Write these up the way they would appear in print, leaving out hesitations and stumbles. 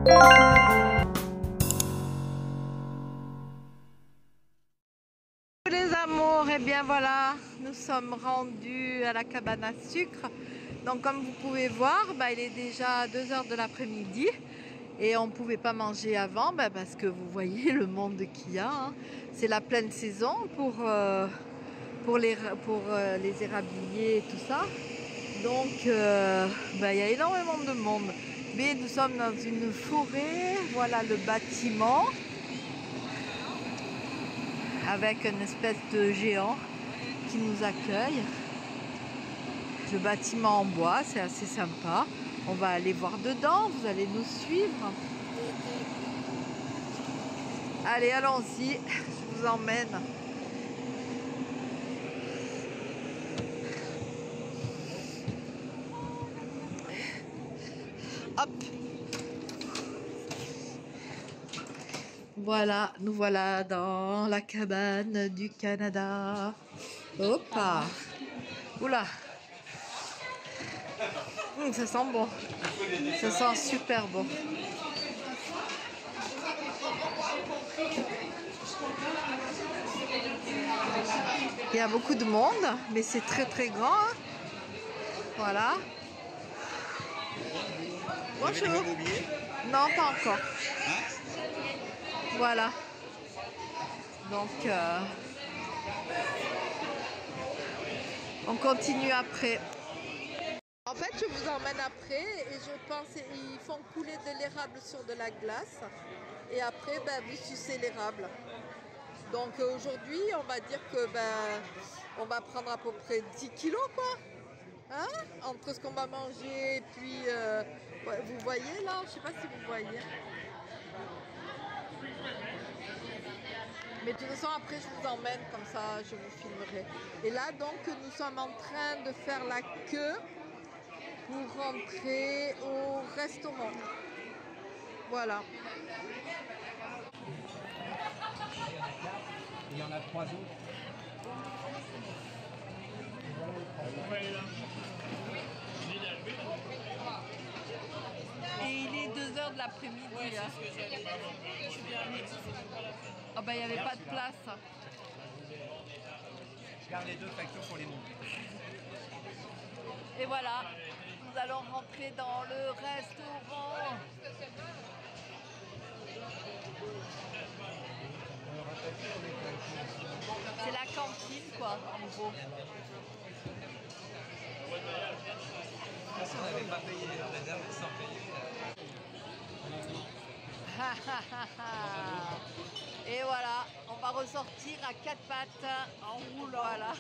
Les amours, et bien voilà, nous sommes rendus à la cabane à sucre. Donc comme vous pouvez voir, il est déjà 2 h de l'après-midi et on ne pouvait pas manger avant parce que vous voyez le monde qu'il y a. Hein. C'est la pleine saison pour les érabliers et tout ça. Donc il y a énormément de monde. Mais nous sommes dans une forêt, voilà le bâtiment. Avec une espèce de géant qui nous accueille. Le bâtiment en bois, c'est assez sympa. On va aller voir dedans, vous allez nous suivre. Allez, allons-y, je vous emmène. Hop. Voilà, nous voilà dans la cabane du Canada. Hop. Oula. Ça sent bon. Ça sent super bon. Il y a beaucoup de monde, mais c'est très très grand. Hein. Voilà. Bonjour. Non, pas encore. Voilà. Donc, on continue après. En fait, je vous emmène après et je pense qu'ils font couler de l'érable sur de la glace. Et après, vous sucez l'érable. Donc aujourd'hui, on va dire que on va prendre à peu près 10 kilos, quoi. Hein? Entre ce qu'on va manger et puis, vous voyez là, je sais pas si vous voyez. Mais de toute façon, après, je vous emmène, comme ça, je vous filmerai. Et là, donc, nous sommes en train de faire la queue pour rentrer au restaurant. Voilà. Il y en a 3 autres. Et il est 2 h de l'après-midi. Ouais, c'est ce que j'allais dire. Je viens à midi. Ah il n'y avait pas de place. Je garde les 2 factures pour les monter. Et voilà, nous allons rentrer dans le restaurant. C'est la cantine, quoi, en gros. Si on n'avait pas payé les réserves sans payer. Et voilà, on va ressortir à 4 pattes en roulant. Voilà.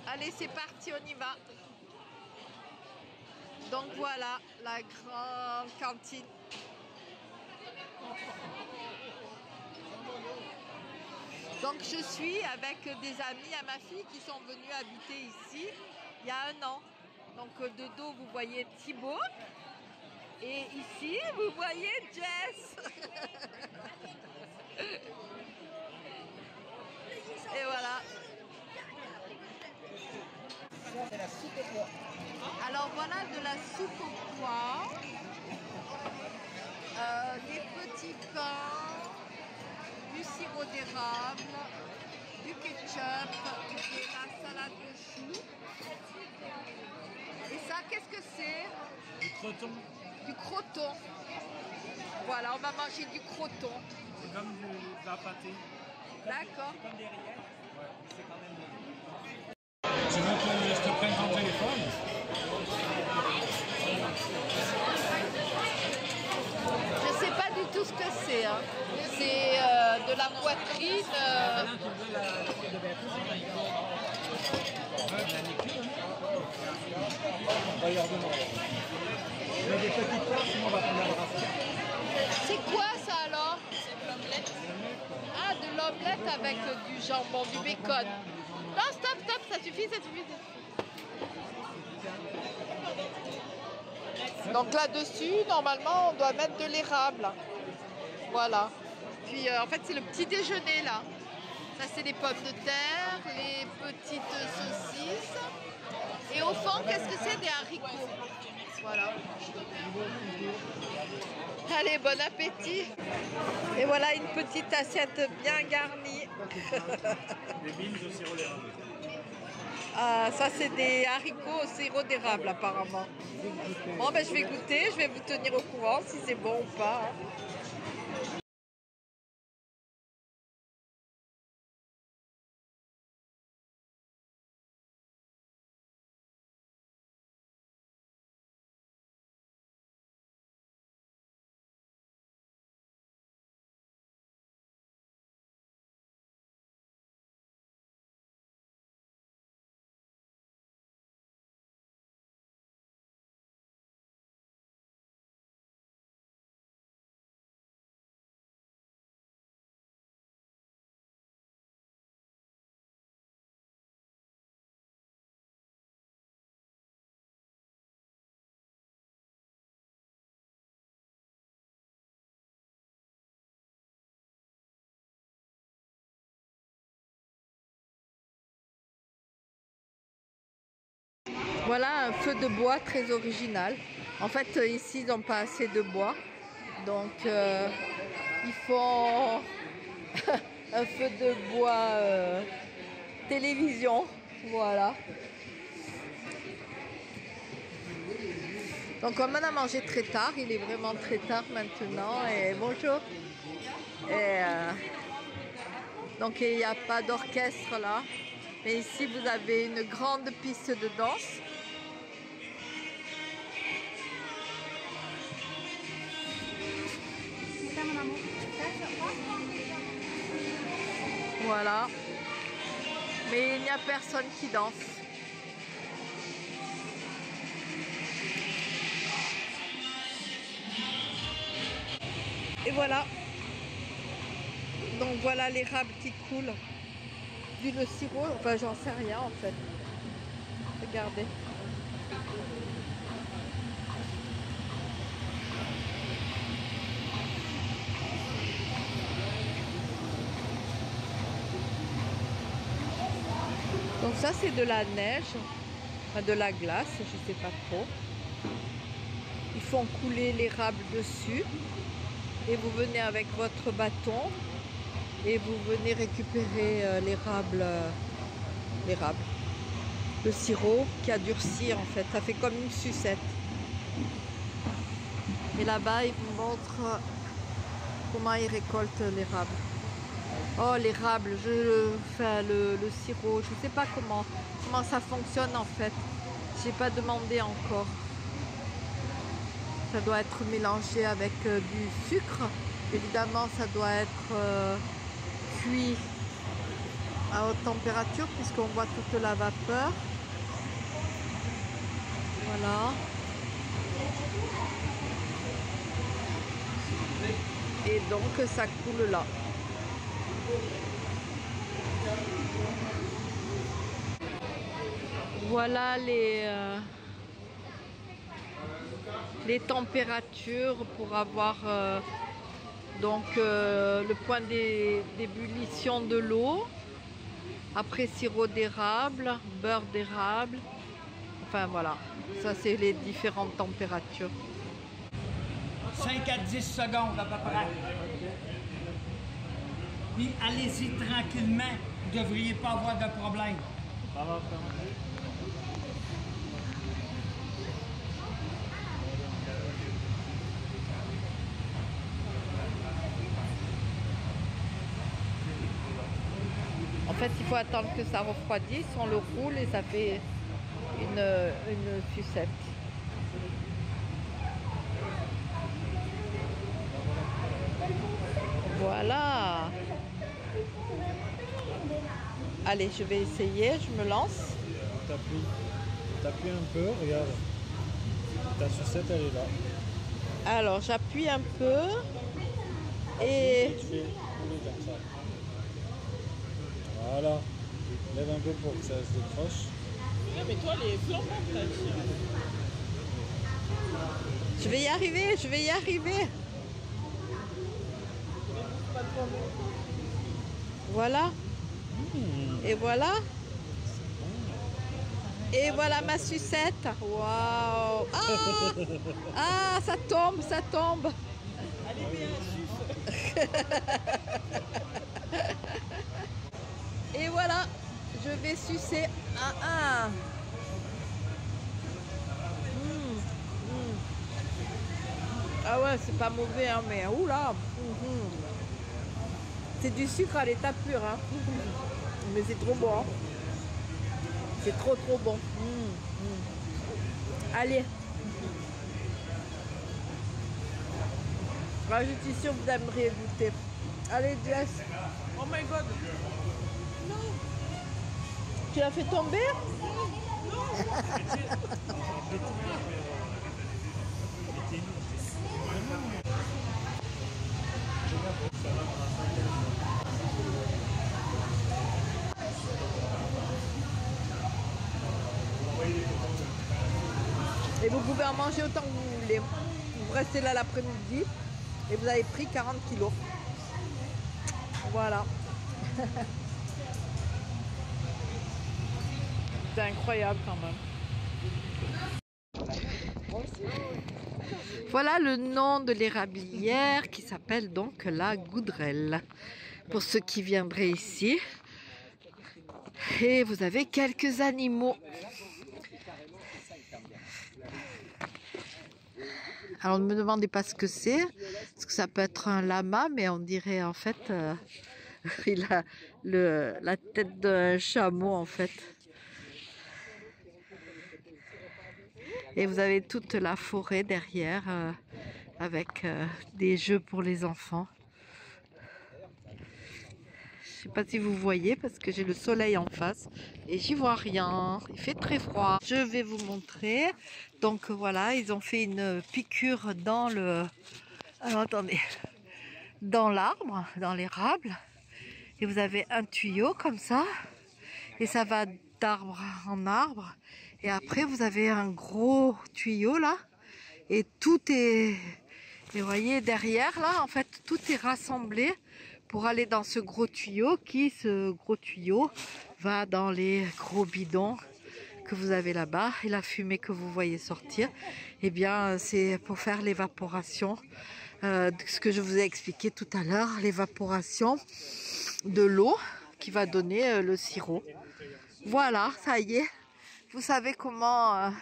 Allez, c'est parti, on y va. Donc voilà, la grande cantine. Donc je suis avec des amis à ma fille qui sont venus habiter ici il y a 1 an. Donc de dos, vous voyez Thibaut. Et ici, vous voyez Jess. Et voilà. Alors voilà de la soupe au pois, des petits pains, du sirop d'érable, du ketchup, de la salade de choux. Et ça, qu'est-ce que c'est? Du croton. Du croton. Voilà, on va manger du croton. C'est comme de la pâté. D'accord. Comme des rillettes. Ouais, c'est quand même bien. Tu veux que je te prenne ton téléphone? Je sais pas du tout ce que c'est. Hein. C'est de la poitrine. Il y a des petites fleurs, sinon on va prendre la brasse. C'est quoi ça alors? C'est de l'omelette. Ah, de l'omelette avec du jambon, du bacon. Non, stop, stop, ça suffit, ça suffit. Donc là-dessus, normalement, on doit mettre de l'érable. Voilà. Puis en fait, c'est le petit déjeuner là. Ça, c'est les pommes de terre, les petites saucisses. Et au fond, qu'est-ce que c'est? Des haricots. Voilà. Allez, bon appétit. Et voilà une petite assiette bien garnie. Des beans au sirop d'érable. Ah, ça, c'est des haricots au sirop d'érable, apparemment. Bon, ben, je vais goûter. Je vais vous tenir au courant si c'est bon ou pas. Voilà un feu de bois très original. En fait, ici, ils n'ont pas assez de bois. Donc, ils font un feu de bois télévision. Voilà. Donc, on en a mangé très tard. Il est vraiment très tard maintenant. Et bonjour. Et, donc, il n'y a pas d'orchestre là. Mais ici, vous avez une grande piste de danse. Voilà. Mais il n'y a personne qui danse. Et voilà. Donc voilà l'érable qui coule. Vu le sirop, enfin j'en sais rien en fait. Regardez. Donc ça c'est de la neige, enfin de la glace, je sais pas trop. Ils font couler l'érable dessus et vous venez avec votre bâton et vous venez récupérer l'érable, le sirop qui a durci en fait, ça fait comme une sucette. Et là-bas ils vous montrent comment ils récoltent l'érable. Oh l'érable, enfin, le sirop, je ne sais pas comment ça fonctionne en fait. J'ai pas demandé encore. Ça doit être mélangé avec du sucre. Évidemment, ça doit être cuit à haute température puisqu'on voit toute la vapeur. Voilà. Et donc, ça coule là. Voilà les températures pour avoir donc le point d'ébullition de l'eau. Après sirop d'érable, beurre d'érable. Enfin voilà, ça c'est les différentes températures. 5 à 10 secondes à peu près. Puis allez-y tranquillement, vous ne devriez pas avoir de problème. En fait, il faut attendre que ça refroidisse, on le roule et ça fait une sucette. Voilà. Allez, je vais essayer, je me lance. T'appuies un peu, regarde. Ta sucette, elle est là. Alors, j'appuie un peu et... Tu fais couler comme ça. Voilà. Lève un peu pour que ça se décroche. Non, mais toi, les flambants, t'as dit. Je vais y arriver, je vais y arriver. Voilà. Et voilà. Et voilà ma sucette. Waouh. Ah, ça tombe, ça tombe. Allez, bien, Et voilà, je vais sucer un. Ah ouais, c'est pas mauvais, hein, mais oula. C'est du sucre à l'état pur, hein. Mais c'est trop bon. Hein. C'est trop bon. Allez. Ah, je suis sûre que vous aimeriez goûter. Allez, Jess. Oh my god. Tu l'as fait tomber? Et vous pouvez en manger autant que vous voulez. Vous restez là l'après-midi et vous avez pris 40 kilos. Voilà. C'est incroyable quand même. Voilà le nom de l'érablière qui s'appelle donc la Goudrelle. Pour ceux qui viendraient ici. Et vous avez quelques animaux. Alors ne me demandez pas ce que c'est, parce que ça peut être un lama, mais on dirait en fait, il a la tête d'un chameau en fait. Et vous avez toute la forêt derrière, avec des jeux pour les enfants. Je ne sais pas si vous voyez, parce que j'ai le soleil en face et j'y vois rien. Il fait très froid. Je vais vous montrer. Donc voilà, ils ont fait une piqûre dans le... Alors, attendez. Dans l'arbre, dans l'érable. Et vous avez un tuyau comme ça. Et ça va d'arbre en arbre. Et après, vous avez un gros tuyau là. Et tout est... Et vous voyez, derrière là, en fait, tout est rassemblé pour aller dans ce gros tuyau ce gros tuyau va dans les gros bidons que vous avez là-bas. Et la fumée que vous voyez sortir, eh bien, c'est pour faire l'évaporation, ce que je vous ai expliqué tout à l'heure, l'évaporation de l'eau qui va donner le sirop. Voilà, ça y est, vous savez comment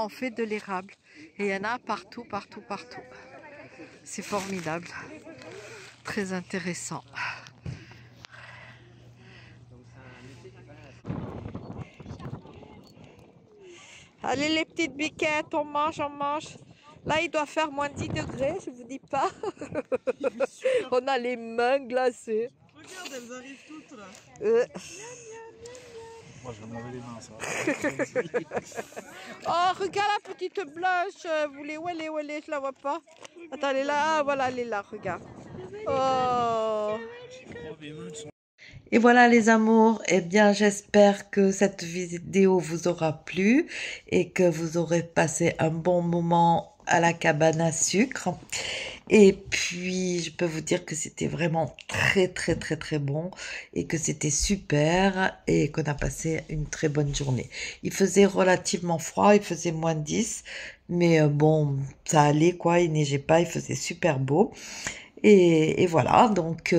on fait de l'érable. Et il y en a partout. C'est formidable. Très intéressant. Allez les petites biquettes, on mange. Là, il doit faire moins 10 degrés, je vous dis pas. On a les mains glacées. Regarde, elles arrivent toutes là. Moi, je vais me laver les mains, ça. Oh, regarde la petite blanche. Où elle est, je la vois pas. Attends, elle est là. Ah, voilà, elle est là, regarde. Oh. Et voilà les amours, eh bien j'espère que cette vidéo vous aura plu et que vous aurez passé un bon moment à la cabane à sucre. Et puis je peux vous dire que c'était vraiment très bon et que c'était super et qu'on a passé une très bonne journée. Il faisait relativement froid, il faisait moins 10, mais bon ça allait quoi, il neigeait pas, il faisait super beau. Et voilà, donc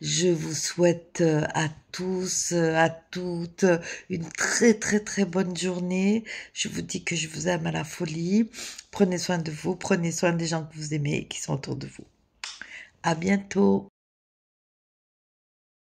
je vous souhaite à tous, à toutes, une très bonne journée. Je vous dis que je vous aime à la folie. Prenez soin de vous, prenez soin des gens que vous aimez et qui sont autour de vous. À bientôt.